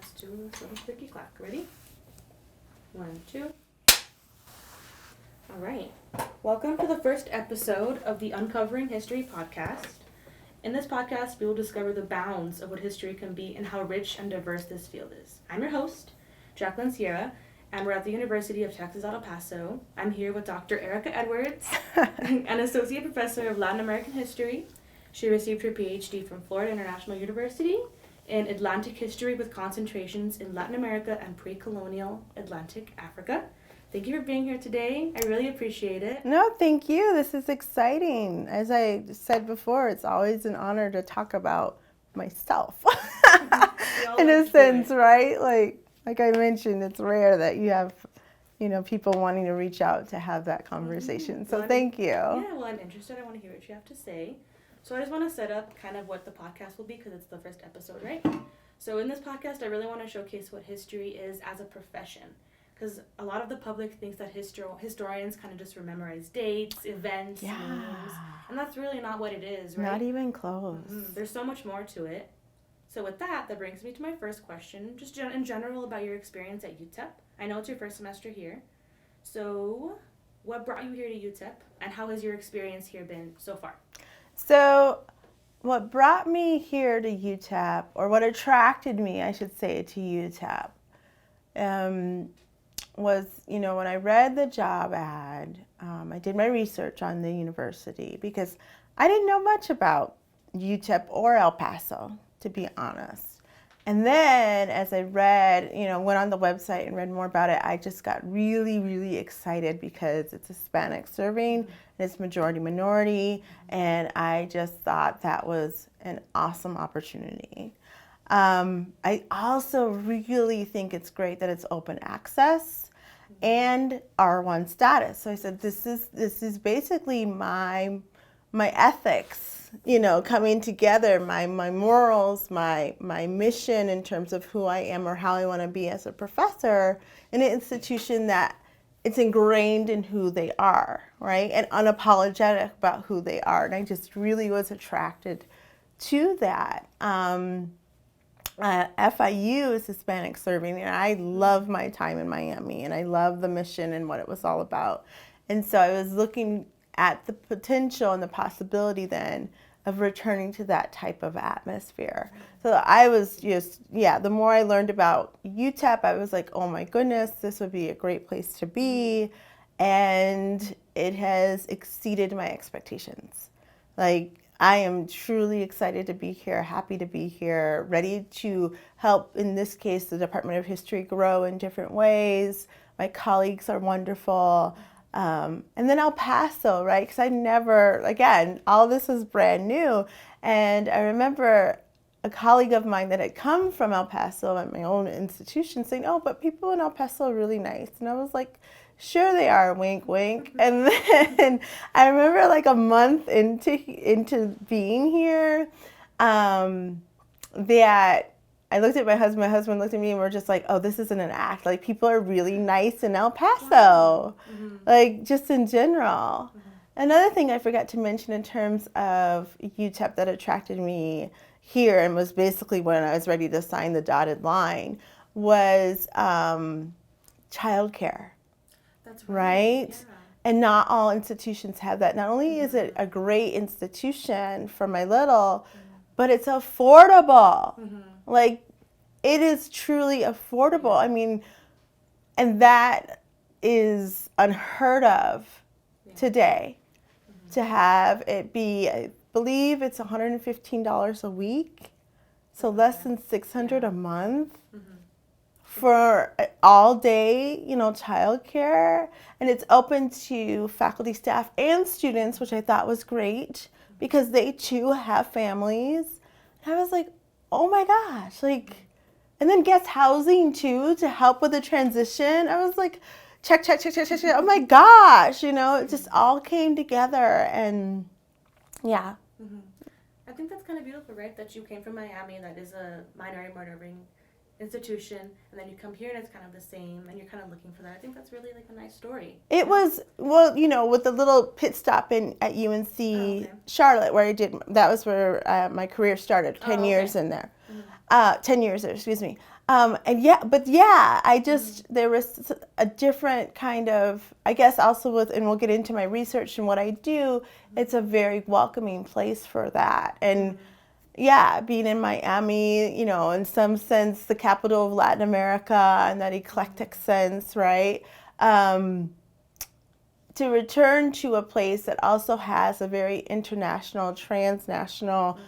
Let's do a little quickie clack. Ready? 1, 2. All right. Welcome to the first episode of the Uncovering History podcast. In this podcast, we will discover the bounds of what history can be and how rich and diverse this field is. I'm your host, Jacqueline Sierra, and we're at the University of Texas at El Paso. I'm here with Dr. Erica Edwards, an associate professor of Latin American history. She received her PhD from Florida International University in Atlantic history with concentrations in Latin America and pre-colonial Atlantic Africa. Thank you for being here today. I really appreciate it. No, thank you. This is exciting. As I said before, it's always an honor to talk about myself. In a sense, right? Like I mentioned, it's rare that you have, people wanting to reach out to have that conversation. So thank you. Yeah, well, I'm interested. I want to hear what you have to say. So I just want to set up kind of what the podcast will be because it's the first episode, right? So in this podcast, I really want to showcase what history is as a profession. Because a lot of the public thinks that historians kind of just memorize dates, events, names, and that's really not what it is, right? Not even close. Mm-hmm. There's so much more to it. So with that brings me to my first question, just in general about your experience at UTEP. I know it's your first semester here. So what brought you here to UTEP, and how has your experience here been so far? So what brought me here to UTEP, or what attracted me, I should say, to UTEP, was, when I read the job ad, I did my research on the university because I didn't know much about UTEP or El Paso, to be honest. And then as I read, went on the website and read more about it, I just got really, really excited because it's Hispanic serving and it's majority minority. And I just thought that was an awesome opportunity. I also really think it's great that it's open access and R1 status. So I said, this is basically my ethics, coming together, my morals, my mission in terms of who I am or how I want to be as a professor in an institution that it's ingrained in who they are, right? And unapologetic about who they are. And I just really was attracted to that. FIU is Hispanic serving, and I love my time in Miami, and I love the mission and what it was all about. And so I was looking at the potential and the possibility then of returning to that type of atmosphere. So I was the more I learned about UTEP, I was like, oh my goodness, this would be a great place to be. And it has exceeded my expectations. I am truly excited to be here, happy to be here, ready to help, in this case, the Department of History grow in different ways. My colleagues are wonderful. And then El Paso, right? Because all this is brand new. And I remember a colleague of mine that had come from El Paso at my own institution saying, oh, but people in El Paso are really nice. And I was like, sure they are, wink, wink. And then I remember a month into being here, that I looked at my husband looked at me, and we're just like, oh, this isn't an act. People are really nice in El Paso, just in general. Another thing I forgot to mention in terms of UTEP that attracted me here, and was basically when I was ready to sign the dotted line, was childcare. That's right? Yeah. And not all institutions have that. Not only is it a great institution for my little, but it's affordable. It is truly affordable. I mean, and that is unheard of today. To have it be, I believe it's $115 a week, so less than $600 a month. For all day, childcare, and it's open to faculty, staff, and students, which I thought was great because they too have families. And I was like, oh my gosh, and then guest housing too to help with the transition. I was like, check. Oh my gosh, it just all came together, and yeah. I think that's kind of beautiful, right? That you came from Miami, that is a minority institution, and then you come here and it's kind of the same, and you're kind of looking for that. I think that's really a nice story. It was, well, with the little pit stop at UNC Charlotte, where that was where my career started, 10 years in there. 10 years there, excuse me. And yeah, but yeah, I just, there was a different kind of, I guess also with, and we'll get into my research and what I do, it's a very welcoming place for that. And yeah, being in Miami, you know, in some sense, the capital of Latin America and that eclectic sense, right? To return to a place that also has a very international, transnational,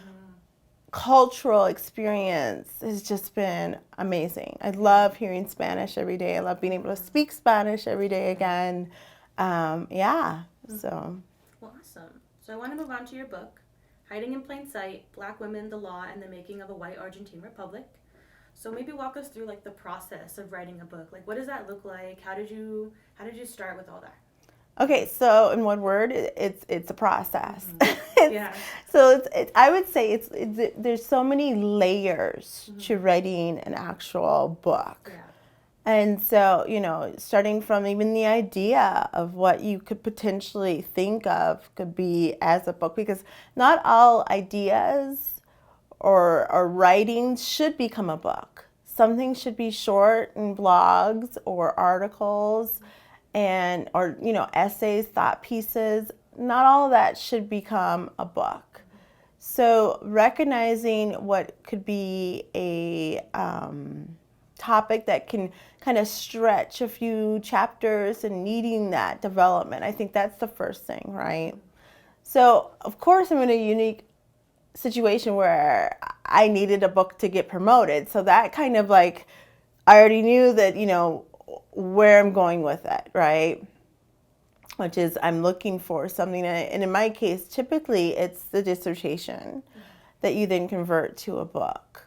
cultural experience has just been amazing. I love hearing Spanish every day. I love being able to speak Spanish every day again. Yeah, so. Well, awesome. So I want to move on to your book, Hiding in Plain Sight, Black Women, the Law, and the Making of a White Argentine Republic. So maybe walk us through like the process of writing a book. Like, what does that look like? How did you start with all that? Okay, so in one word, it's a process. Yeah. So I would say there's so many layers to writing an actual book. Yeah. And so, you know, starting from even the idea of what you could potentially think of could be as a book, because not all ideas or writings should become a book. Some things should be short in blogs or articles and or you know, essays, thought pieces. Not all of that should become a book. So recognizing what could be a topic that can kind of stretch a few chapters and needing that development, I think that's the first thing, right? So of course I'm in a unique situation where I needed a book to get promoted. So that kind of like, I already knew that, you know, where I'm going with it, right? Which is I'm looking for something, and in my case, typically it's the dissertation that you then convert to a book.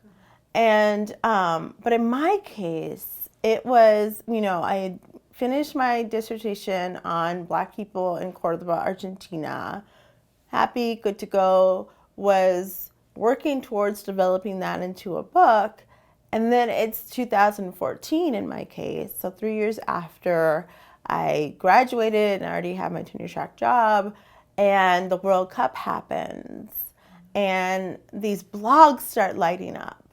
And, but in my case, it was, you know, I had finished my dissertation on Black people in Cordoba, Argentina. Happy, good to go, was working towards developing that into a book. And then it's 2014 in my case, so 3 years after I graduated and I already had my tenure track job, and the World Cup happens, and these blogs start lighting up.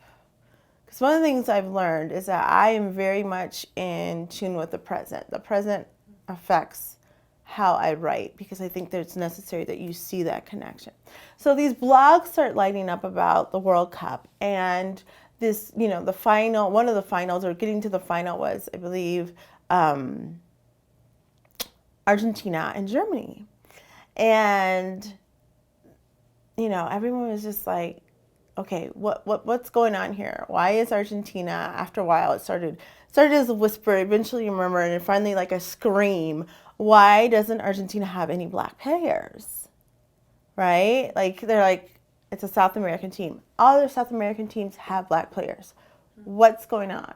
Because one of the things I've learned is that I am very much in tune with the present. The present affects how I write, because I think that it's necessary that you see that connection. So these blogs start lighting up about the World Cup, and this, you know, the final, one of the finals, or getting to the final, was, I believe, Argentina and Germany. And, you know, everyone was just like, okay, what's going on here? Why is Argentina, after a while, it started as a whisper, eventually a murmur, and finally like a scream. Why doesn't Argentina have any Black players? Right? Like, they're like, it's a South American team. All other South American teams have Black players. What's going on?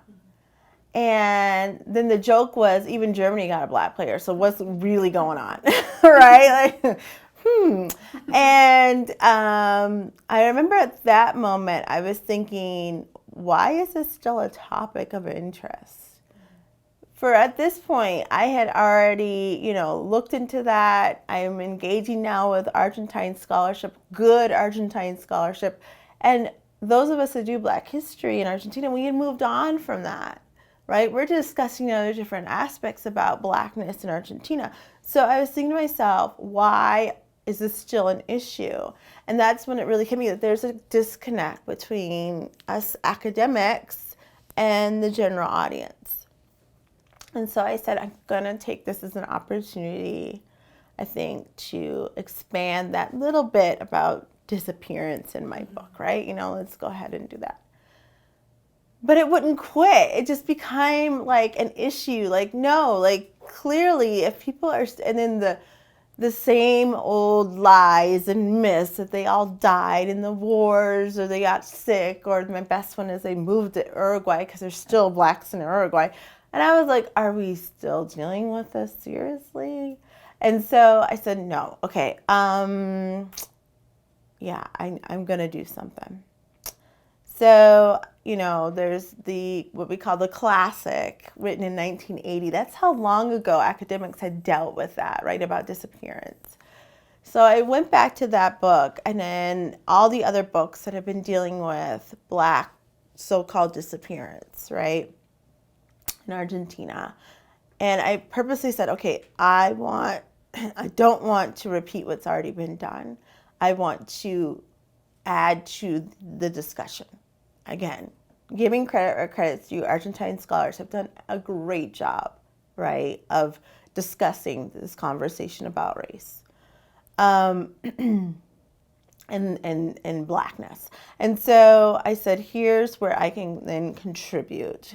And then the joke was, even Germany got a Black player, so what's really going on? Right? Like, And I remember at that moment, I was thinking, why is this still a topic of interest? For at this point, I had already, you know, looked into that. I am engaging now with Argentine scholarship, good Argentine scholarship. And those of us that do Black history in Argentina, we had moved on from that, right? We're discussing other different aspects about Blackness in Argentina. So I was thinking to myself, why is this still an issue? And that's when it really hit me that there's a disconnect between us academics and the general audience. And so I said, I'm gonna take this as an opportunity, I think, to expand that little bit about disappearance in my book, right? You know, let's go ahead and do that. But it wouldn't quit. It just became like an issue. Like, no, like clearly if people are, and then the same old lies and myths that they all died in the wars, or they got sick, or my best one is they moved to Uruguay because there's still Blacks in Uruguay. And I was like, are we still dealing with this seriously? And so I said, no, okay, yeah, I'm gonna do something. So, you know, there's what we call the classic, written in 1980. That's how long ago academics had dealt with that, right, about disappearance. So I went back to that book, and then all the other books that have been dealing with Black so-called disappearance, right, in Argentina. And I purposely said, okay, I don't want to repeat what's already been done. I want to add to the discussion. Again, giving credit where credit's due, Argentine scholars have done a great job, right, of discussing this conversation about race and blackness. And so I said, here's where I can then contribute.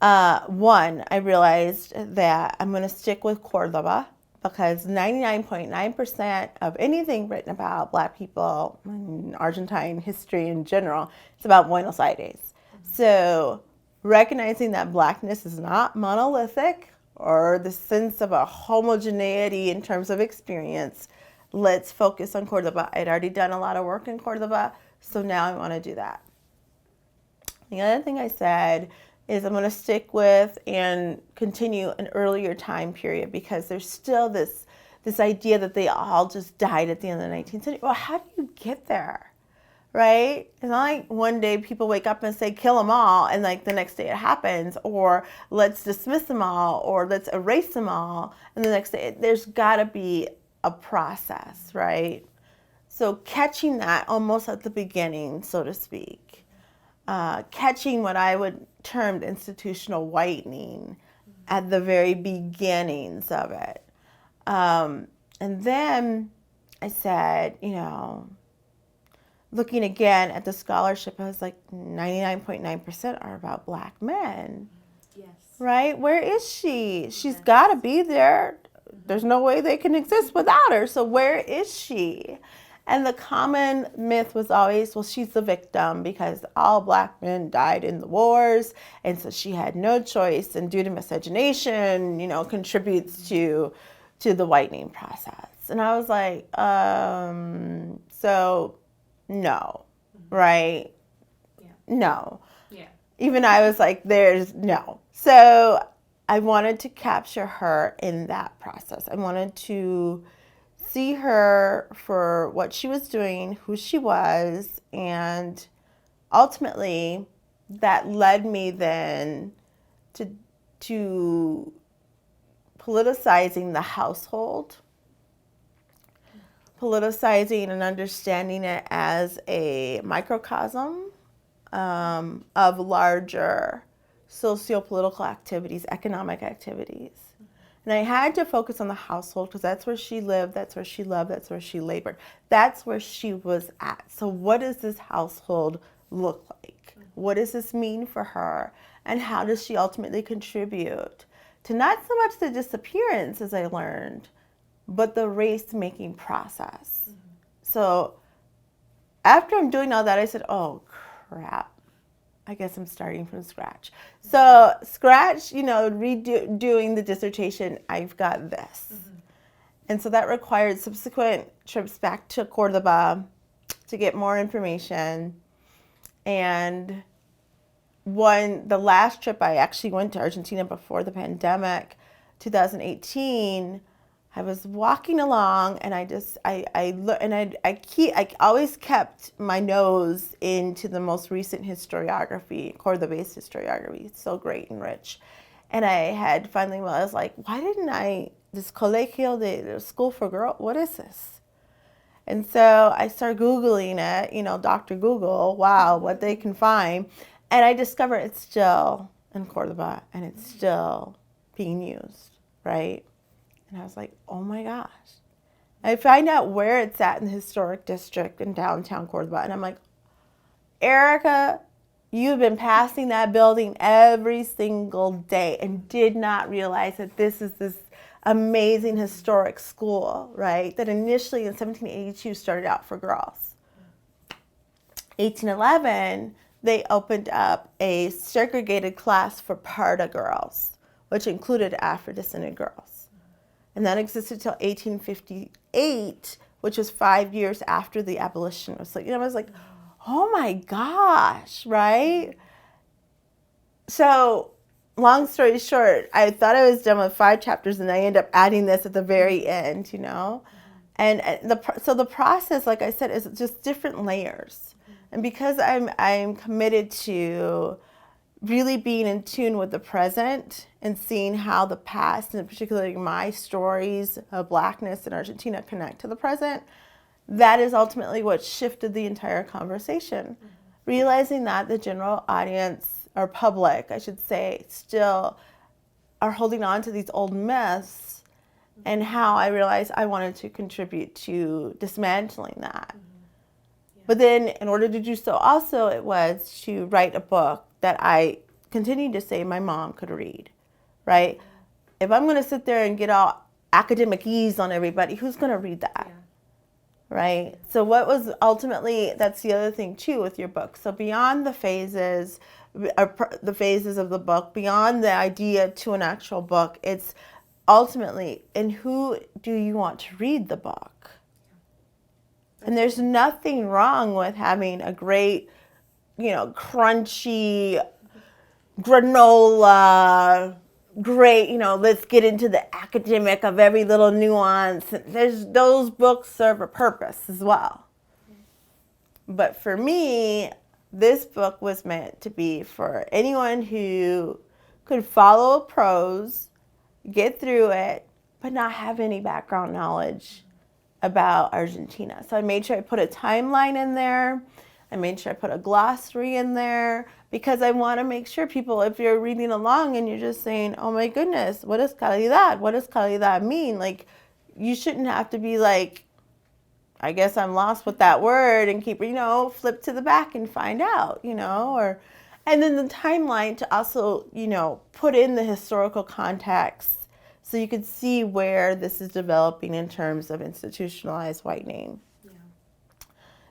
One, I realized that I'm going to stick with Cordoba because 99.9% of anything written about Black people in Argentine history in general is about Buenos Aires. So recognizing that Blackness is not monolithic or the sense of a homogeneity in terms of experience, let's focus on Cordoba. I'd already done a lot of work in Cordoba, so now I want to do that. The other thing I said is I'm going to stick with and continue an earlier time period because there's still this idea that they all just died at the end of the 19th century. Well, how do you get there, right? It's not like one day people wake up and say, kill them all, and like the next day it happens, or let's dismiss them all, or let's erase them all, and the next day, there's got to be a process, right? So catching that almost at the beginning, so to speak. Catching what I would term institutional whitening at the very beginnings of it. And then I said, looking again at the scholarship, I was like, 99.9% are about Black men. Yes. Right? Where is she? She's got to be there. There's no way they can exist without her. So where is she? And the common myth was always, well, she's the victim because all Black men died in the wars, and so she had no choice, and due to miscegenation, contributes to the whitening process. And I was like, so no, right? Yeah. No. Yeah. Even I was like, there's no. So I wanted to capture her in that process. I wanted to see her for what she was doing, who she was, and ultimately that led me then to politicizing the household, politicizing and understanding it as a microcosm of larger socio-political activities, economic activities. And I had to focus on the household because that's where she lived, that's where she loved, that's where she labored. That's where she was at. So what does this household look like? What does this mean for her? And how does she ultimately contribute to not so much the disappearance, as I learned, but the race-making process? So after I'm doing all that, I said, oh, crap. I guess I'm starting from scratch. So redoing the dissertation, I've got this. And so that required subsequent trips back to Cordoba to get more information. And the last trip I actually went to Argentina before the pandemic, 2018, I was walking along, and I always kept my nose into the most recent historiography, Cordoba-based historiography. It's so great and rich. And I had finally, I was like, why didn't this Colegio de School for Girls, what is this? And so I started Googling it, Dr. Google, wow, what they can find. And I discovered it's still in Cordoba, and it's still being used, right? And I was like, oh my gosh. I find out where it's at in the historic district in downtown Cordoba. And I'm like, Erica, you've been passing that building every single day and did not realize that this is this amazing historic school, right? That initially in 1782 started out for girls. 1811, they opened up a segregated class for Parda girls, which included Afro-descended girls. And that existed till 1858, which was 5 years after the abolition. I was like, oh my gosh, right? So, long story short, I thought I was done with 5 chapters, and I ended up adding this at the very end, And so the process, like I said, is just different layers. And because I'm committed to really being in tune with the present and seeing how the past, and particularly my stories of Blackness in Argentina, connect to the present, that is ultimately what shifted the entire conversation. Realizing that the general audience, or public, I should say, still are holding on to these old myths, and how I realized I wanted to contribute to dismantling that. But then, in order to do so, also, it was to write a book that I continued to say my mom could read, right? If I'm going to sit there and get all academic ease on everybody, who's going to read that, right? So what was ultimately, that's the other thing, too, with your book. So beyond the phases of the book, beyond the idea to an actual book, it's ultimately, and who do you want to read the book? And there's nothing wrong with having a great, crunchy granola, great, let's get into the academic of every little nuance. Those books serve a purpose as well. But for me, this book was meant to be for anyone who could follow prose, get through it, but not have any background knowledge about Argentina. So I made sure I put a timeline in there. I made sure I put a glossary in there, because I want to make sure people, if you're reading along and you're just saying, oh my goodness, what is calidad? What does calidad mean? Like, you shouldn't have to be like, I guess I'm lost with that word, and keep, flip to the back and find out, and then the timeline to also, put in the historical context, so you could see where this is developing in terms of institutionalized whitening.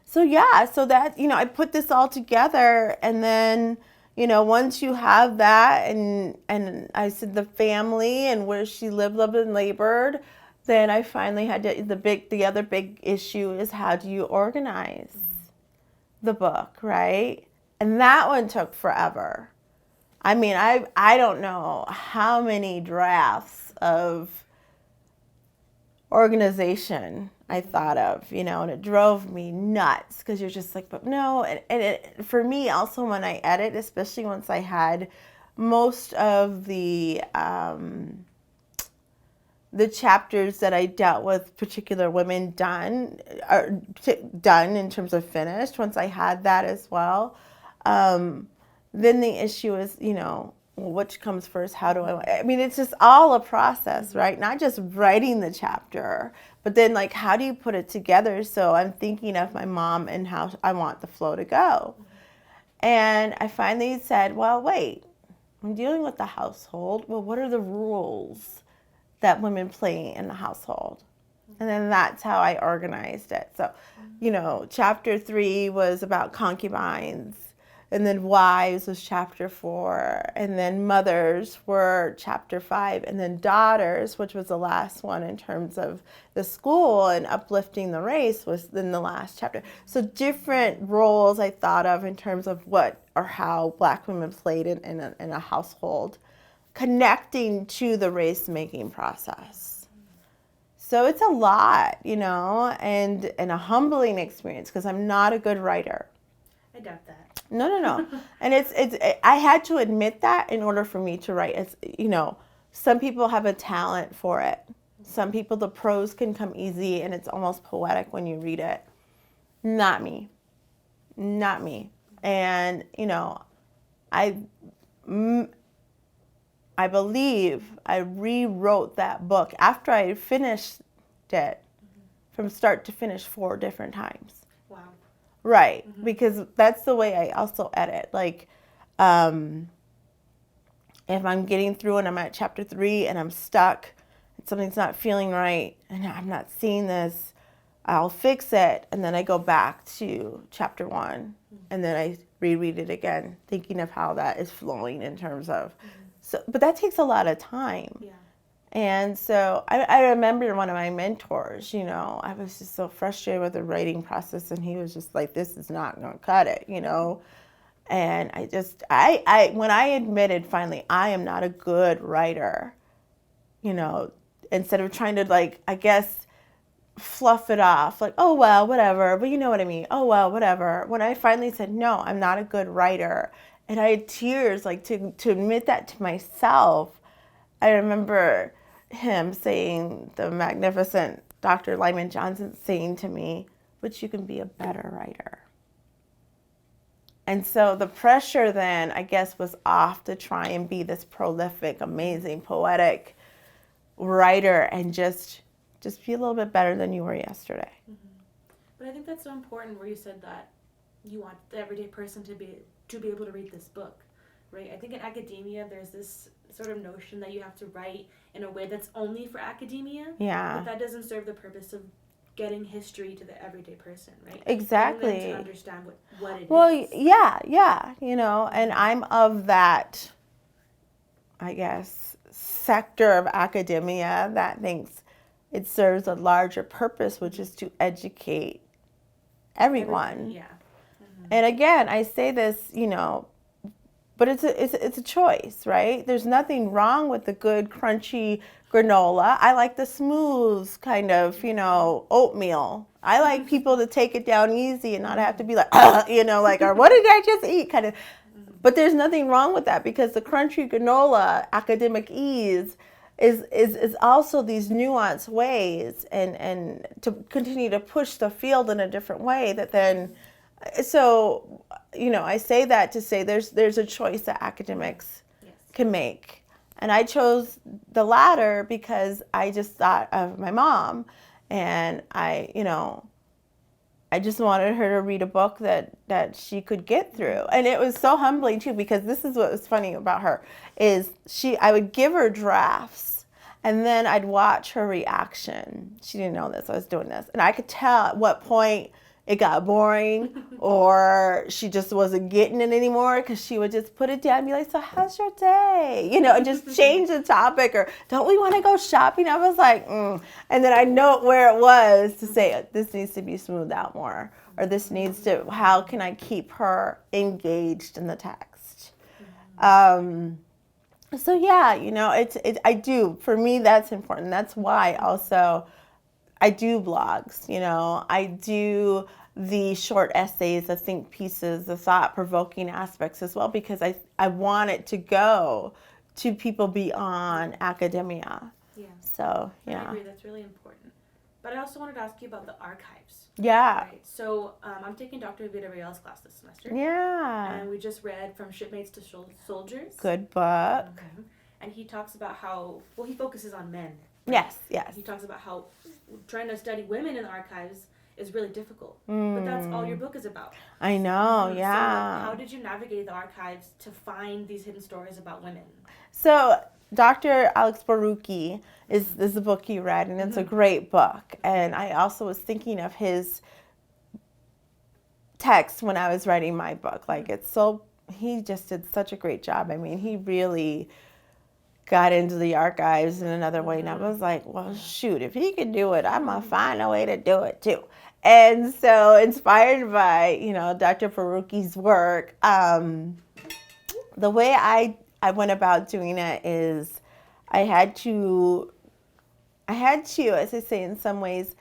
So that, I put this all together, and then, once you have that, and I said the family and where she lived and labored, then I finally had to, the other big issue is, how do you organize the book, right? And that one took forever. I mean, I don't know how many drafts of organization I thought of, and it drove me nuts, because you're just like, but no. And for me also, when I edit, especially once I had most of the chapters that I dealt with particular women done in terms of finished, once I had that as well, then the issue is, which comes first? How do I mean, it's just all a process, right? Not just writing the chapter, but then, like, how do you put it together? So I'm thinking of my mom and how I want the flow to go. And I finally said, well, wait, I'm dealing with the household. Well, what are the rules that women play in the household? And then that's how I organized it. So, chapter 3 was about concubines. And then wives was chapter 4, and then mothers were chapter 5, and then daughters, which was the last one in terms of the school and uplifting the race, was in the last chapter. So different roles I thought of in terms of what or how Black women played in a household, connecting to the race-making process. So it's a lot, and a humbling experience, because I'm not a good writer. I doubt that. No. And it's I had to admit that in order for me to write. It's, some people have a talent for it. Some people, the prose can come easy and it's almost poetic when you read it. Not me. And, I believe I rewrote that book after I finished it from start to finish 4 different times. Wow. Right, because that's the way I also edit. Like, if I'm getting through and I'm at chapter 3 and I'm stuck, and something's not feeling right, and I'm not seeing this, I'll fix it, and then I go back to chapter 1, and then I reread it again, thinking of how that is flowing in terms of. So, but that takes a lot of time. Yeah. And so I remember one of my mentors, I was just so frustrated with the writing process, and he was just like, this is not going to cut it, And I when I admitted finally, I am not a good writer, instead of trying to, like, I guess, fluff it off, like, oh, well, whatever, but you know what I mean, oh, well, whatever. When I finally said, no, I'm not a good writer, and I had tears, like, to admit that to myself, I remember him saying, the magnificent Dr. Lyman Johnson saying to me, but you can be a better writer. And so the pressure then, I guess, was off to try and be this prolific, amazing, poetic writer and just be a little bit better than you were yesterday. Mm-hmm. But I think that's so important where you said that you want the everyday person to be able to read this book, right? I think in academia there's this sort of notion that you have to write in a way that's only for academia. Yeah. But that doesn't serve the purpose of getting history to the everyday person, right? Exactly. Getting them to understand what it is. Well, yeah, you know, and I'm of that, I guess, sector of academia that thinks it serves a larger purpose, which is to educate everyone. Yeah. Mm-hmm. And again, I say this, you know, but it's a choice, right? There's nothing wrong with the good crunchy granola. I like the smooth kind of, you know, oatmeal. I like people to take it down easy and not have to be like, you know, like, or what did I just eat kind of. But there's nothing wrong with that because the crunchy granola, academic ease, is also these nuanced ways and to continue to push the field in a different way that then, so, you know, I say that to say there's a choice that academics can make. And I chose the latter because I just thought of my mom and I just wanted her to read a book that she could get through. And it was so humbling too, because this is what was funny about her is I would give her drafts and then I'd watch her reaction. She didn't know this, I was doing this. And I could tell at what point it got boring or she just wasn't getting it anymore because she would just put it down and be like, so how's your day? You know, and just change the topic or don't we want to go shopping? I was like, And then I know where it was to say, this needs to be smoothed out more or this needs to, how can I keep her engaged in the text? So yeah, you know, I do, for me, that's important. That's why also I do blogs, you know, I do the short essays, the think pieces, the thought-provoking aspects as well, because I want it to go to people beyond academia. Yeah. So, yeah. I agree, that's really important. But I also wanted to ask you about the archives. Yeah. Right? So I'm taking Dr. Vida Riel's class this semester. Yeah. And we just read From Shipmates to Soldiers. Good book. Mm-hmm. And he talks about how, well, he focuses on men. Right? Yes. He talks about how trying to study women in the archives is really difficult. But that's all your book is about. I know, yeah. So how did you navigate the archives to find these hidden stories about women? So Dr. Alex Baruki is the book you read, and it's a great book. And I also was thinking of his text when I was writing my book. Like, he just did such a great job. I mean, he really got into the archives in another way, and I was like, well, shoot, if he can do it, I'm going to find a way to do it too. And so inspired by, you know, Dr. Baruki's work, the way I went about doing it is I had to, as I say, in some ways,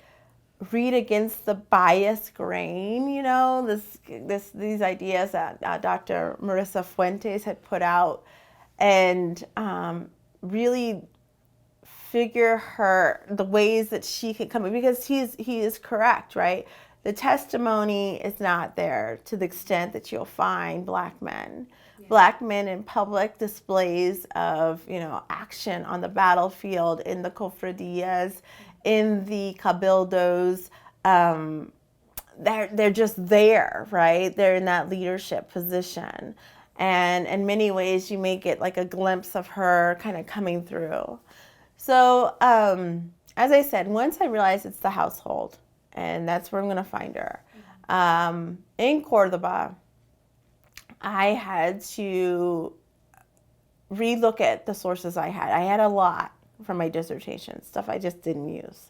read against the biased grain, you know, these ideas that Dr. Marissa Fuentes had put out, and really figure the ways that she could come in, because he is correct, right? The testimony is not there to the extent that you'll find Black men. Yeah. Black men in public displays of, you know, action on the battlefield, in the cofradías, in the cabildos. They're just there, right? They're in that leadership position. And in many ways, you may get like a glimpse of her kind of coming through. So, as I said, once I realized it's the household, and that's where I'm going to find her, in Cordoba, I had to relook at the sources I had. I had a lot from my dissertation, stuff I just didn't use.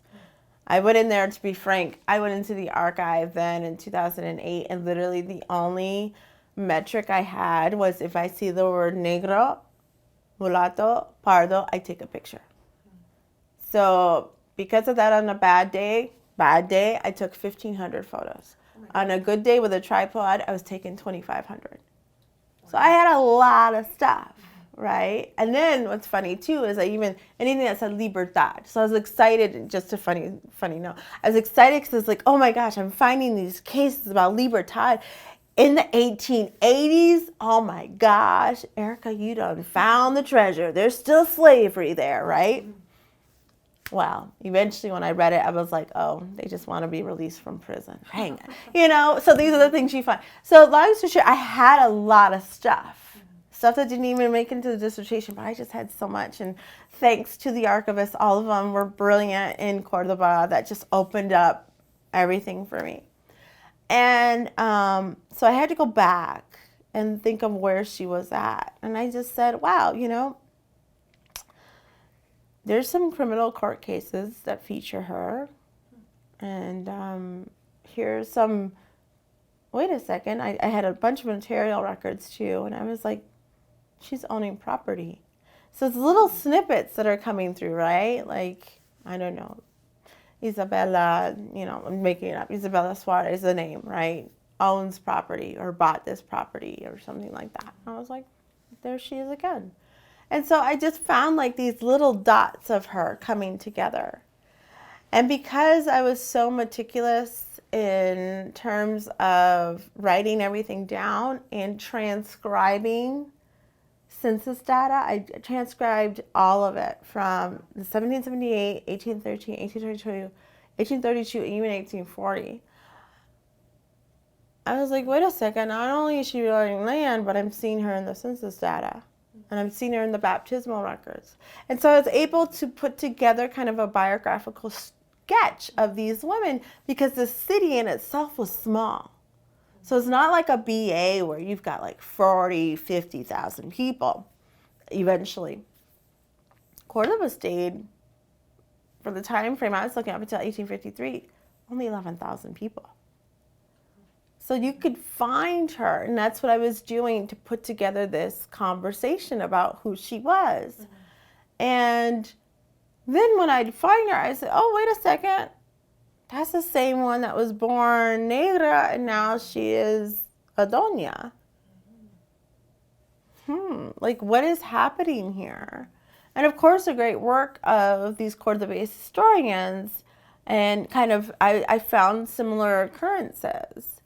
I went in there, to be frank, I went into the archive then in 2008, and literally the only metric I had was if I see the word negro, mulatto, pardo, I take a picture. So because of that, on a bad day, Bad day, I took 1,500 photos. On a good day with a tripod, I was taking 2,500. So I had a lot of stuff, right? And then what's funny too is anything that said Libertad. So I was excited, just a funny note. I was excited because it's like, oh my gosh, I'm finding these cases about Libertad in the 1880s. Oh my gosh, Erica, you done found the treasure. There's still slavery there, right? Well, eventually when I read it, I was like, oh, they just want to be released from prison. Hang it. So these are the things you find. So long story short, I had a lot of stuff that didn't even make it into the dissertation, but I just had so much. And thanks to the archivists, all of them were brilliant in Cordoba. That just opened up everything for me. And so I had to go back and think of where she was at. And I just said, wow, there's some criminal court cases that feature her. And here's some, wait a second, I had a bunch of notarial records too. And I was like, she's owning property. So it's little snippets that are coming through, right? Like, I don't know, Isabella, I'm making it up, Isabella Suarez, the name, right? Owns property or bought this property or something like that. I was like, there she is again. And so I just found like these little dots of her coming together. And because I was so meticulous in terms of writing everything down and transcribing census data, I transcribed all of it from 1778, 1813, 1832, and even 1840. I was like, wait a second, not only is she running land, but I'm seeing her in the census data. And I'm seeing her in the baptismal records. And so I was able to put together kind of a biographical sketch of these women because the city in itself was small. So it's not like a BA where you've got like 40, 50,000 people eventually. Cordoba stayed, for the time frame I was looking up until 1853, only 11,000 people. So you could find her, and that's what I was doing to put together this conversation about who she was. Mm-hmm. And then when I'd find her, I said, oh, wait a second. That's the same one that was born negra, and now she is a doña. Like, what is happening here? And of course, the great work of these Cordoba historians, and kind of, I found similar occurrences.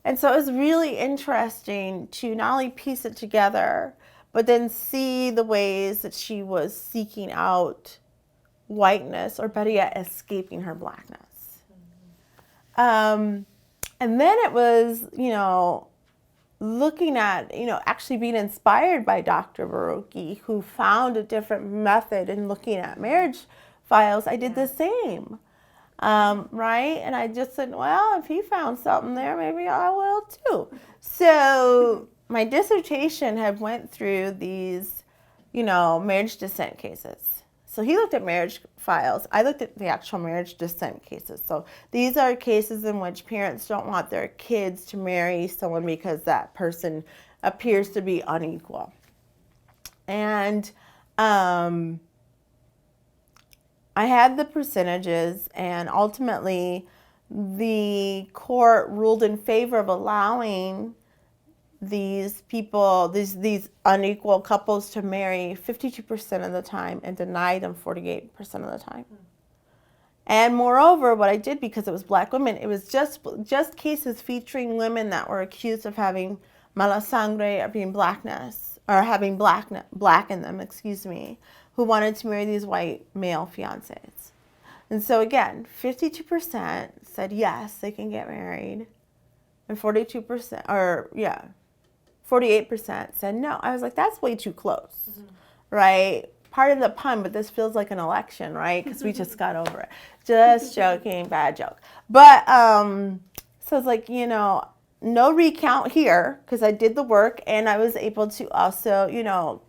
And so it was really interesting to not only piece it together, but then see the ways that she was seeking out whiteness, or better yet, escaping her blackness. And then it was, looking at, actually being inspired by Dr. Baruki, who found a different method in looking at marriage files. I did the same. Right? And I just said, well, if he found something there, maybe I will too. So my dissertation had went through these, marriage descent cases. So he looked at marriage files. I looked at the actual marriage descent cases. So these are cases in which parents don't want their kids to marry someone because that person appears to be unequal. And I had the percentages, and ultimately the court ruled in favor of allowing these people, these unequal couples to marry 52% of the time and deny them 48% of the time. And moreover, what I did, because it was black women, it was just cases featuring women that were accused of having mala sangre, or being blackness, or having black in them, who wanted to marry these white male fiancés. And so again, 52% said yes, they can get married, and 48% said no. I was like, that's way too close, right? Pardon the pun, but this feels like an election, right? Because we just got over it. Just joking, bad joke. But so it's like, no recount here, because I did the work, and I was able to also,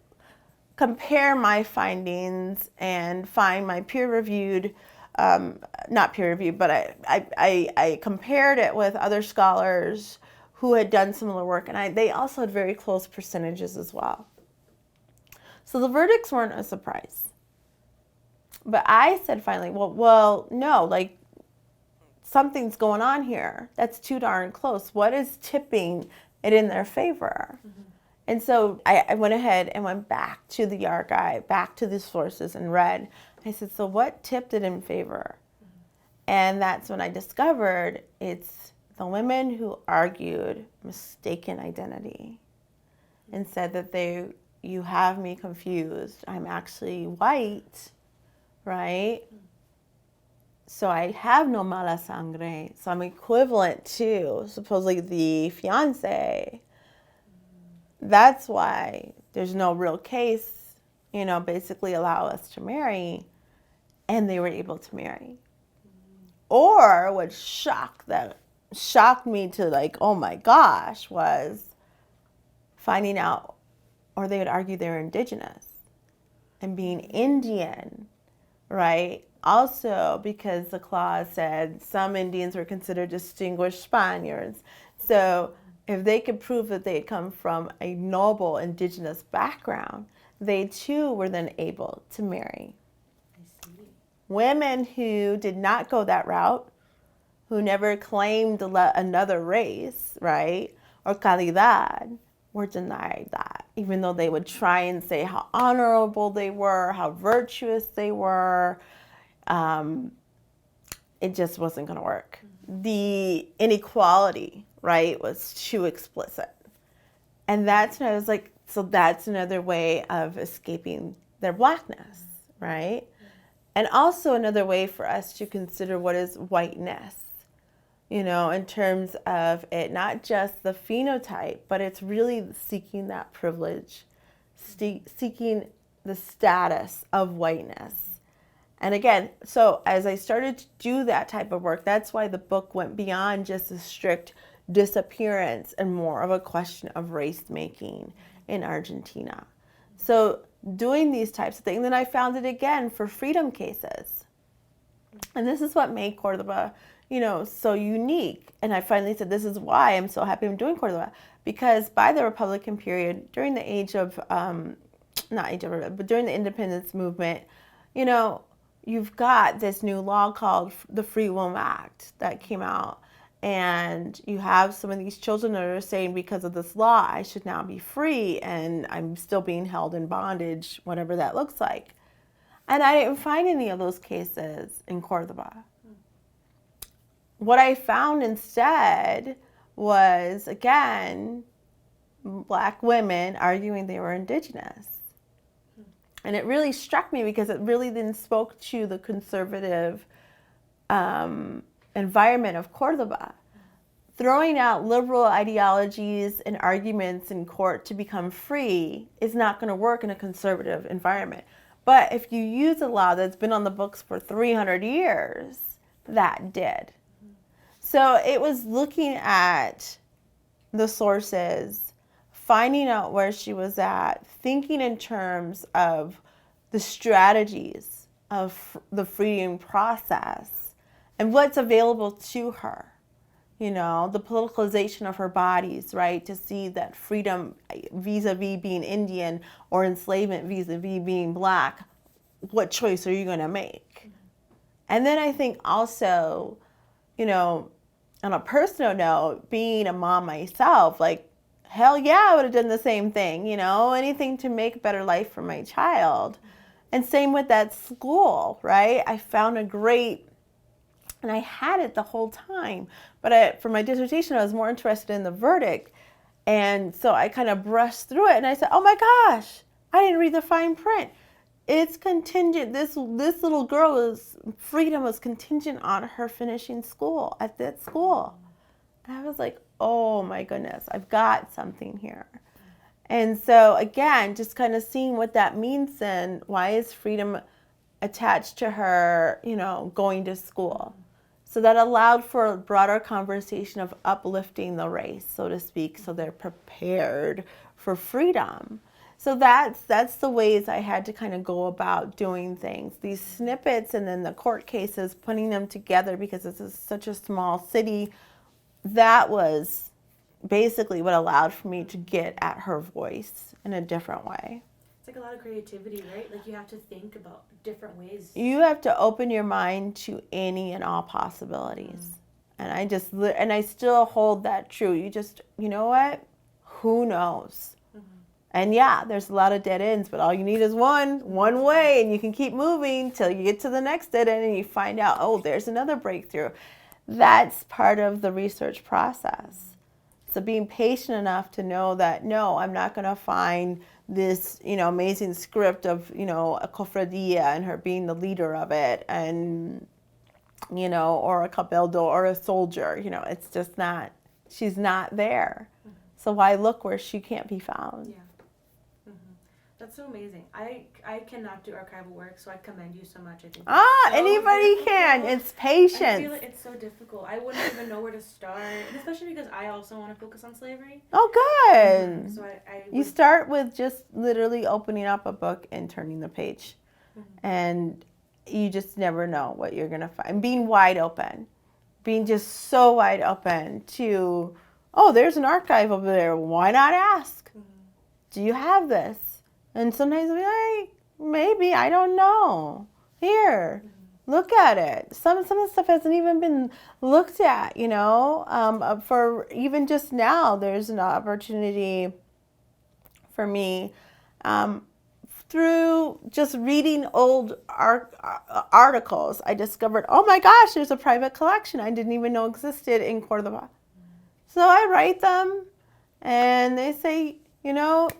compare my findings and find my peer-reviewed, not peer-reviewed, but I compared it with other scholars who had done similar work, and they also had very close percentages as well. So the verdicts weren't a surprise. But I said finally, well, no, like, something's going on here. That's too darn close. What is tipping it in their favor? Mm-hmm. And so I went ahead and went back to the archive, back to the sources and read. I said, so what tipped it in favor? Mm-hmm. And that's when I discovered it's the women who argued mistaken identity and said that you have me confused. I'm actually white, right? So I have no mala sangre. So I'm equivalent to supposedly the fiance. That's why there's no real case, basically allow us to marry. And they were able to marry. Or what shocked me to like, oh my gosh, was finding out, or they would argue they're indigenous and being Indian, right? Also because the clause said some Indians were considered distinguished Spaniards. So if they could prove that they had come from a noble indigenous background, they too were then able to marry. I see. Women who did not go that route, who never claimed another race, right, or calidad, were denied that, even though they would try and say how honorable they were, how virtuous they were. It just wasn't going to work. Mm-hmm. The inequality, right, was too explicit. And that's when I was like, so that's another way of escaping their blackness, right? Mm-hmm. And also another way for us to consider what is whiteness, in terms of it, not just the phenotype, but it's really seeking that privilege, seeking the status of whiteness. And again, so as I started to do that type of work, that's why the book went beyond just a strict disappearance and more of a question of race making in Argentina. So doing these types of things, then I found it again for freedom cases. And this is what made Cordoba, so unique. And I finally said, this is why I'm so happy I'm doing Cordoba. Because by the Republican period, during the during the independence movement, you've got this new law called the Free Will Act that came out. And you have some of these children that are saying, because of this law, I should now be free, and I'm still being held in bondage, whatever that looks like. And I didn't find any of those cases in Cordoba. What I found instead was, again, Black women arguing they were indigenous. And it really struck me because it really then spoke to the conservative environment of Cordoba. Throwing out liberal ideologies and arguments in court to become free is not going to work in a conservative environment. But if you use a law that's been on the books for 300 years, that did. So it was looking at the sources, finding out where she was at, thinking in terms of the strategies of the freedom process and what's available to her. The politicalization of her bodies, right? To see that freedom vis-a-vis being Indian or enslavement vis-a-vis being Black, what choice are you going to make? Mm-hmm. And then I think also, on a personal note, being a mom myself, like, hell yeah, I would have done the same thing, anything to make a better life for my child. And same with that school, right? I found and I had it the whole time, but for my dissertation, I was more interested in the verdict. And so I kind of brushed through it and I said, oh my gosh, I didn't read the fine print. It's contingent. This little girl's freedom was contingent on her finishing school at that school. And I was like, oh my goodness, I've got something here. And so again, just kind of seeing what that means then, why is freedom attached to her, going to school? So that allowed for a broader conversation of uplifting the race, so to speak, so they're prepared for freedom. So that's the ways I had to kind of go about doing things. These snippets and then the court cases, putting them together because this is such a small city, that was basically what allowed for me to get at her voice in a different way. It's like a lot of creativity, right? Like you have to think about different ways. You have to open your mind to any and all possibilities. And I still hold that true. You know what? Who knows? And yeah, there's a lot of dead ends, but all you need is one way, and you can keep moving till you get to the next dead end and you find out, oh, there's another breakthrough. That's part of the research process. So being patient enough to know that, no, I'm not going to find this, amazing script of, a cofradia and her being the leader of it, and, or a cabildo or a soldier. It's just not, she's not there. So why look where she can't be found? Yeah. That's so amazing. I cannot do archival work, so I commend you so much. I think anybody can. It's patience. I feel like it's so difficult. I wouldn't even know where to start, and especially because I also want to focus on slavery. Oh, good. So you start with just literally opening up a book and turning the page, and you just never know what you're gonna find. Being wide open, being just so wide open to, oh, there's an archive over there. Why not ask? Do you have this? And sometimes I'll be like, maybe, I don't know. Here, look at it. Some of the stuff hasn't even been looked at, for even just now, there's an opportunity for me through just reading old articles. I discovered, oh my gosh, there's a private collection I didn't even know existed in Cordoba. So I write them, and they say,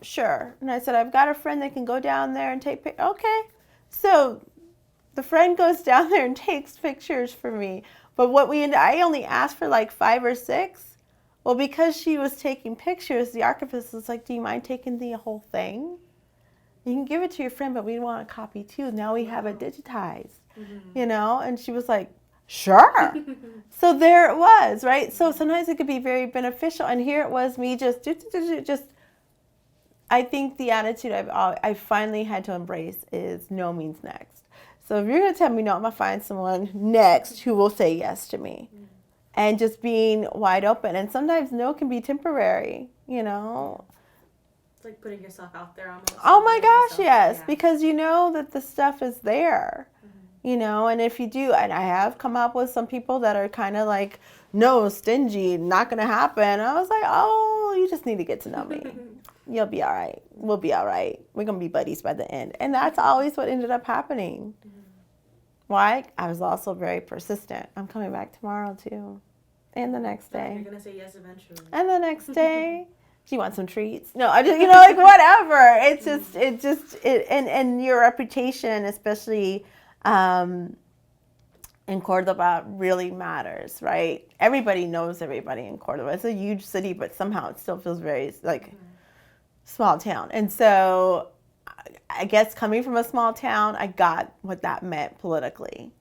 sure. And I said, I've got a friend that can go down there and take pictures. Okay. So the friend goes down there and takes pictures for me. But I only asked for like 5 or 6. Well, because she was taking pictures, the archivist was like, do you mind taking the whole thing? You can give it to your friend, but we want a copy too. Now we have it digitized, And she was like, sure. So there it was, right? So sometimes it could be very beneficial. And here it was me just I think the attitude I finally had to embrace is no means next. So if you're going to tell me no, I'm going to find someone next who will say yes to me. And just being wide open. And sometimes no can be temporary, It's like putting yourself out there almost. Oh my gosh, yes. Yeah. Because you know that the stuff is there. And if you do, and I have come up with some people that are kind of like, no, stingy, not going to happen. I was like, oh, you just need to get to know me. You'll be all right. We'll be all right. We're going to be buddies by the end. And that's always what ended up happening. Why? I was also very persistent. I'm coming back tomorrow, too. And the next day. You're going to say yes eventually. And the next day. Do you want some treats? No, I just, like whatever. It's just, and your reputation, especially in Cordoba, really matters, right? Everybody knows everybody in Cordoba. It's a huge city, but somehow it still feels very like small town. And so I guess coming from a small town, I got what that meant politically.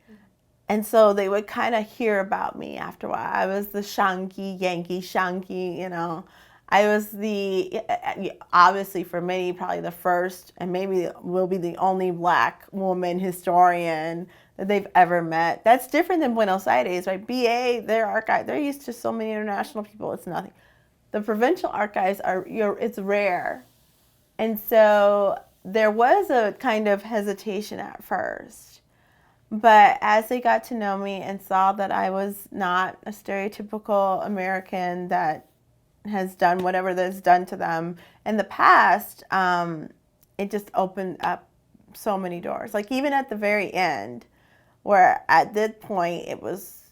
And so they would kind of hear about me after a while. I was the Yankee Shanky, I was obviously for many, probably the first and maybe will be the only Black woman historian that they've ever met. That's different than Buenos Aires, right? BA, their archive, they're used to so many international people, it's nothing. The provincial archives it's rare. And so there was a kind of hesitation at first. But as they got to know me and saw that I was not a stereotypical American that has done whatever that's done to them in the past, it just opened up so many doors. Like even at the very end, where at that point it was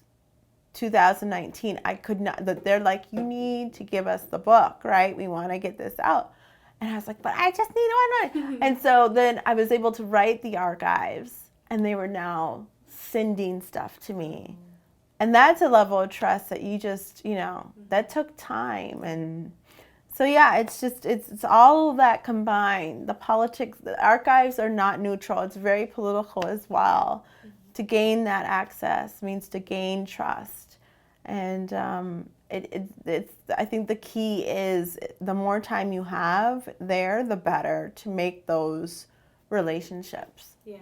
2019, I could not, they're like, you need to give us the book, right? We want to get this out. And I was like, but I just need one. And so then I was able to write the archives, and they were now sending stuff to me. And that's a level of trust that you just, that took time. And so, yeah, it's all of that combined. The politics, the archives are not neutral. It's very political as well. To gain that access means to gain trust. And it's I think the key is the more time you have there, the better to make those relationships. Yeah,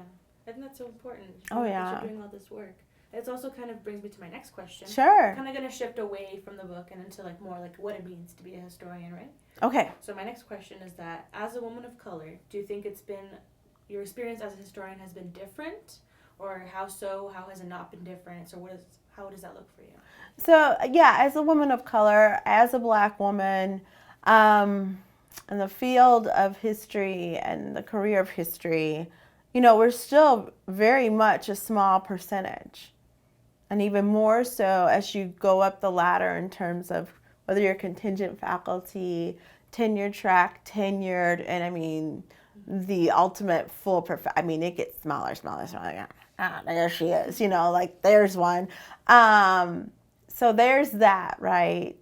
I think that's so important. Oh, yeah. You're doing all this work. It's also kind of brings me to my next question. Sure. Kind of going to shift away from the book and into like more like what it means to be a historian, right? Okay. So my next question is that as a woman of color, do you think it's been your experience as a historian has been different, or how so? How has it not been different? So how does that look for you? So yeah, as a woman of color, as a Black woman, in the field of history and the career of history, we're still very much a small percentage. And even more so as you go up the ladder in terms of whether you're contingent faculty, tenure track, tenured, and I mean, the ultimate full it gets smaller. There she is, like there's one. So there's that, right?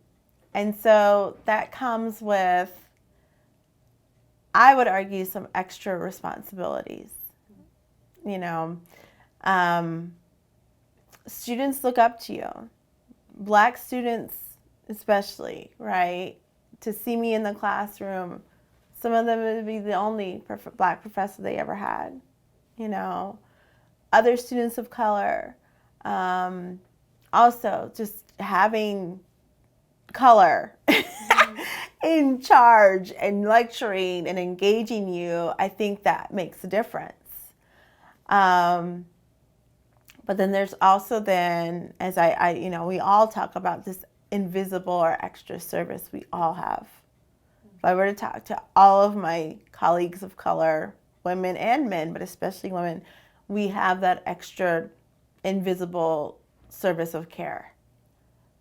And so that comes with, I would argue, some extra responsibilities. Students look up to you. Black students especially, right? To see me in the classroom, some of them would be the only Black professor they ever had. Other students of color, also just having color in charge and lecturing and engaging you, I think that makes a difference. But then there's also then, as we all talk about this invisible or extra service we all have. If I were to talk to all of my colleagues of color, women and men, but especially women, we have that extra invisible service of care.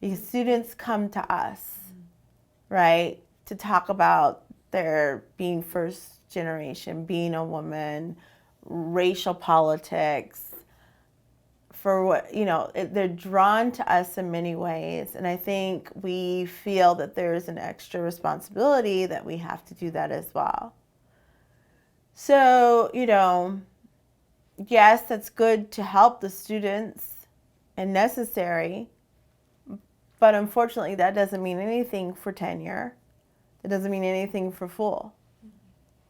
Because students come to us, right, to talk about their being first generation, being a woman, racial politics, for what, they're drawn to us in many ways. And I think we feel that there's an extra responsibility that we have to do that as well. So, yes, that's good to help the students and necessary, but unfortunately that doesn't mean anything for tenure. It doesn't mean anything for full,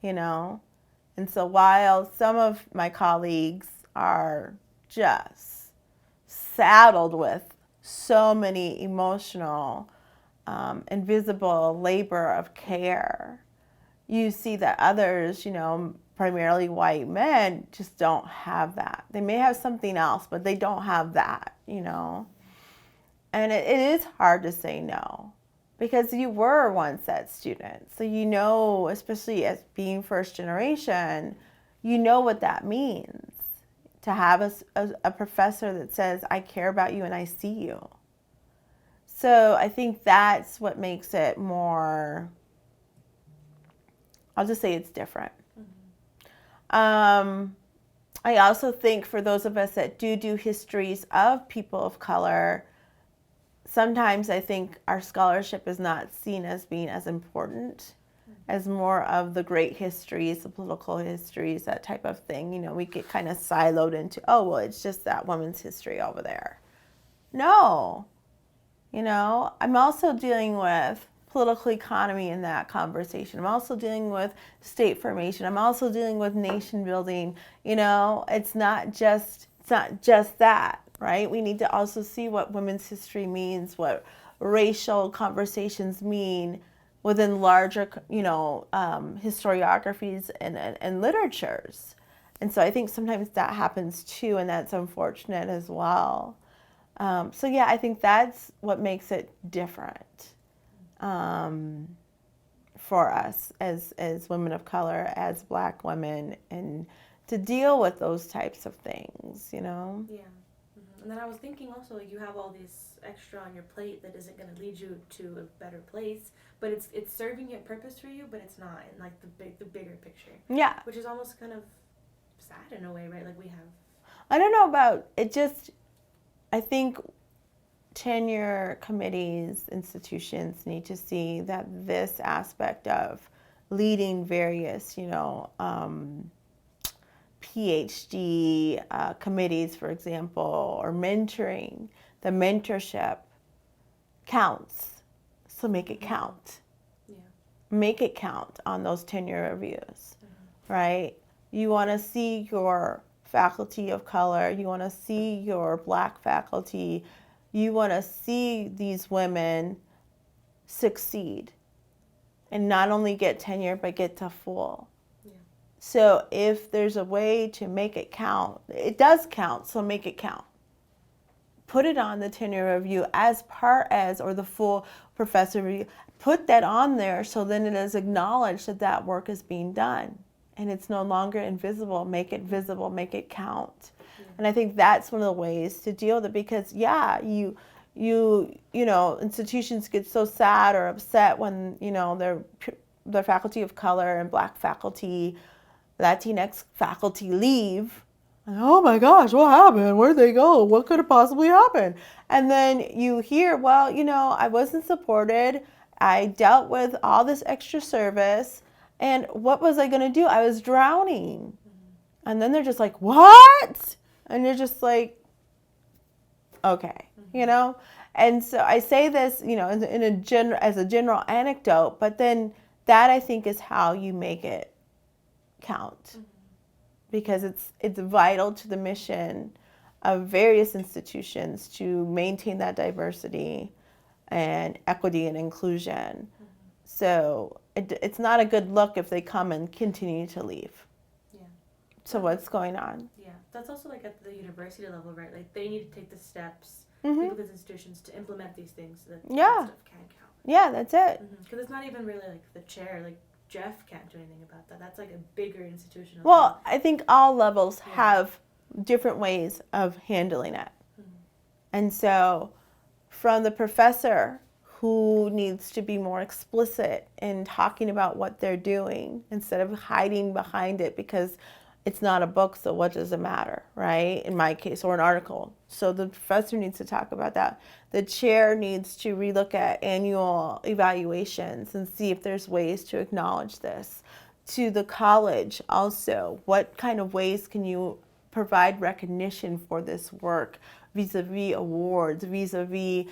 And so while some of my colleagues are just saddled with so many emotional, invisible labor of care, you see that others, primarily white men, just don't have that. They may have something else, but they don't have that, And it is hard to say no, because you were once that student. So especially as being first generation, what that means. To have a professor that says, I care about you and I see you. So I think that's what makes it more, I'll just say it's different. Mm-hmm. I also think for those of us that do histories of people of color, sometimes I think our scholarship is not seen as being as important as more of the great histories, the political histories, that type of thing. We get kind of siloed into, it's just that woman's history over there. No. I'm also dealing with political economy in that conversation. I'm also dealing with state formation. I'm also dealing with nation building. It's not just that, right? We need to also see what women's history means, what racial conversations mean within larger, historiographies and literatures. And so I think sometimes that happens too, and that's unfortunate as well. So yeah, I think that's what makes it different for us as women of color, as Black women, and to deal with those types of things, Yeah. Mm-hmm. And then I was thinking also, you have all this extra on your plate that isn't going to lead you to a better place, but it's serving a purpose for you, but it's not in like the bigger picture. Yeah. Which is almost kind of sad in a way, right? Like we have. I don't know about it. I think tenure committees, institutions need to see that this aspect of leading various, PhD committees, for example, or mentoring, the mentorship counts. So make it count. Yeah. Make it count on those tenure reviews, right? You want to see your faculty of color. You want to see your Black faculty. You want to see these women succeed and not only get tenure, but get to full. Yeah. So if there's a way to make it count, it does count, so make it count. Put it on the tenure review as part as, or the full professor review. Put that on there so then it is acknowledged that that work is being done. And it's no longer invisible. Make it visible, make it count. Yeah. And I think that's one of the ways to deal with it, because you know, institutions get so sad or upset when, you know, their faculty of color and Black faculty, Latinx faculty leave. Oh my gosh, what happened? Where'd they go? What could have possibly happened? And then you hear, well, you know, I wasn't supported. I dealt with all this extra service. And what was I going to do? I was drowning. And then they're just like, what? And you're just like, okay, you know? And so I say this, you know, as a general anecdote, but then that I think is how you make it count. Because it's vital to the mission of various institutions to maintain that diversity and equity and inclusion. So it's not a good look if they come and continue to leave. Yeah. So what's going on? Yeah, that's also like at the university level, right? Like they need to take the steps, people with institutions, to implement these things so that that stuff can count. Yeah, that's it. Because it's not even really like the chair, like Jeff can't do anything about that. That's like a bigger institutional Well, thing. I think all levels have different ways of handling it. And so from the professor who needs to be more explicit in talking about what they're doing instead of hiding behind it because it's not a book, so what does it matter, right? In my case, or an article. So the professor needs to talk about that. The chair needs to relook at annual evaluations and see if there's ways to acknowledge this. To the college also, what kind of ways can you provide recognition for this work vis-a-vis awards, vis-a-vis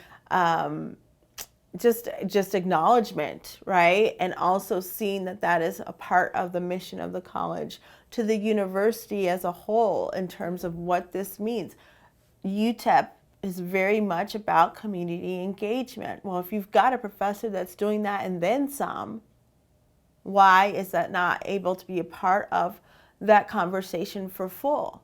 just acknowledgement, right? And also seeing that that is a part of the mission of the college. To the university as a whole in terms of what this means. UTEP is very much about community engagement. Well, if you've got a professor that's doing that and then some, why is that not able to be a part of that conversation for full?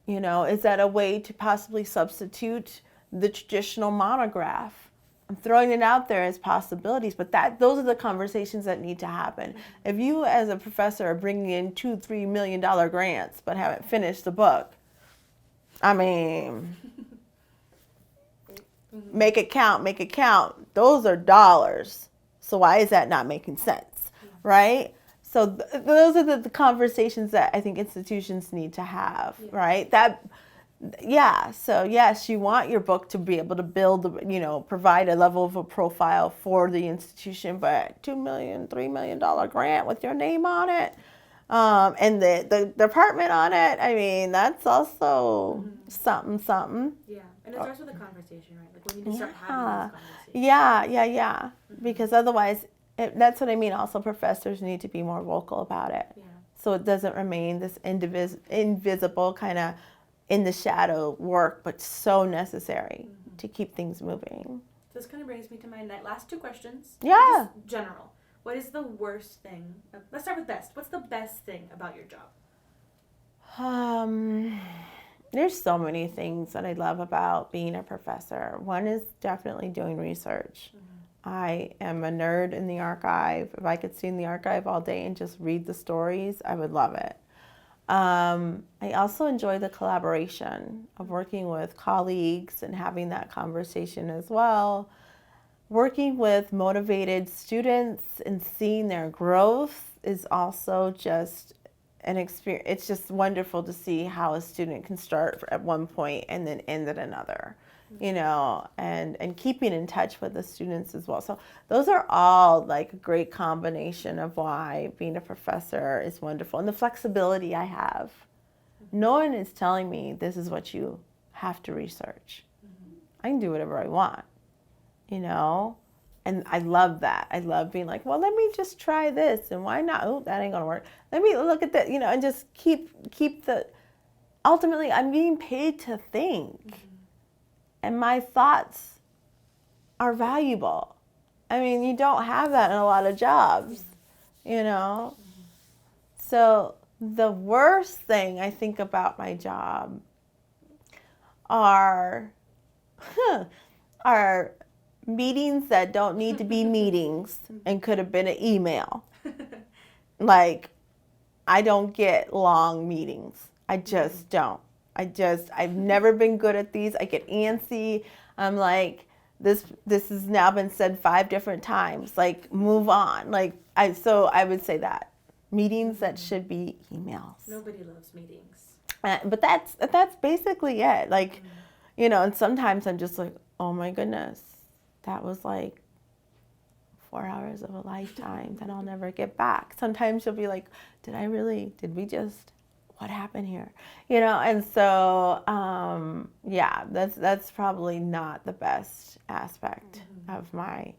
You know, is that a way to possibly substitute the traditional monograph? I'm throwing it out there as possibilities, but those are the conversations that need to happen. If you as a professor are bringing in $2-3 million grants but haven't finished the book, I mean, make it count, make it count. Those are dollars. So why is that not making sense, right? So those are the conversations that I think institutions need to have, right? So yes, you want your book to be able to build, you know, provide a level of a profile for the institution, but $2 million, $3 million grant with your name on it, and the department on it. I mean, that's also something. Yeah, and it starts with a conversation, right? Like we need to start having those conversations. Yeah. Because otherwise, that's what I mean. Also, professors need to be more vocal about it, so it doesn't remain this invisible kind of in the shadow work, but so necessary to keep things moving. So this kind of brings me to my last two questions. Yeah. Just general. What is the worst thing? Let's start with best. What's the best thing about your job? There's so many things that I love about being a professor. One is definitely doing research. I am a nerd in the archive. If I could stay in the archive all day and just read the stories, I would love it. I also enjoy the collaboration of working with colleagues and having that conversation as well. Working with motivated students and seeing their growth is also just an experience. It's just wonderful to see how a student can start at one point and then end at another, you know, and keeping in touch with the students as well. So those are all like a great combination of why being a professor is wonderful. And the flexibility I have. No one is telling me this is what you have to research. I can do whatever I want, you know? And I love that. I love being like, well, let me just try this. And why not? Oh, that ain't gonna work. Let me look at that, you know, and just keep ultimately I'm being paid to think. And my thoughts are valuable. I mean, you don't have that in a lot of jobs, you know? So the worst thing I think about my job are are meetings that don't need to be meetings and could have been an email. Like, I don't get long meetings. I just don't. I've never been good at these. I get antsy. I'm like, this has now been said 5 different times. Like, move on. Like, so I would say that. Meetings that should be emails. Nobody loves meetings. But that's basically it. Like, you know, and sometimes I'm just like, oh my goodness, that was like 4 hours of a lifetime that I'll never get back. Sometimes you'll be like, what happened here? You know, and so, yeah, that's probably not the best aspect of my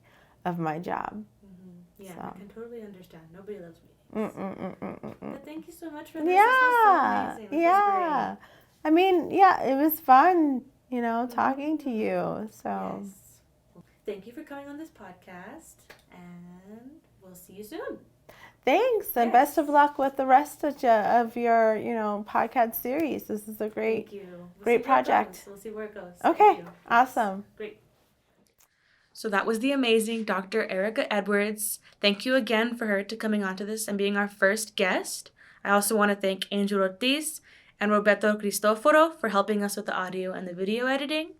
job. Yeah, So. I can totally understand. Nobody loves meetings. But thank you so much for this. Yeah, This was so amazing. This yeah. was I mean, yeah, it was fun, you know, talking to you. So. Yes. Thank you for coming on this podcast, and we'll see you soon. Thanks, and Yes. best of luck with the rest of your, you know, podcast series. This is a great, Thank you. We'll great see where it project. goes. We'll see where it goes. Okay, Thank you. awesome. Great. So that was the amazing Dr. Erica Edwards. Thank you again for her to coming onto this and being our first guest. I also want to thank Angel Ortiz and Roberto Cristoforo for helping us with the audio and the video editing.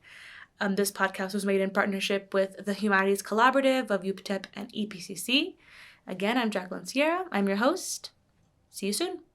This podcast was made in partnership with the Humanities Collaborative of UPTEP and EPCC. Again, I'm Jacqueline Sierra. I'm your host. See you soon.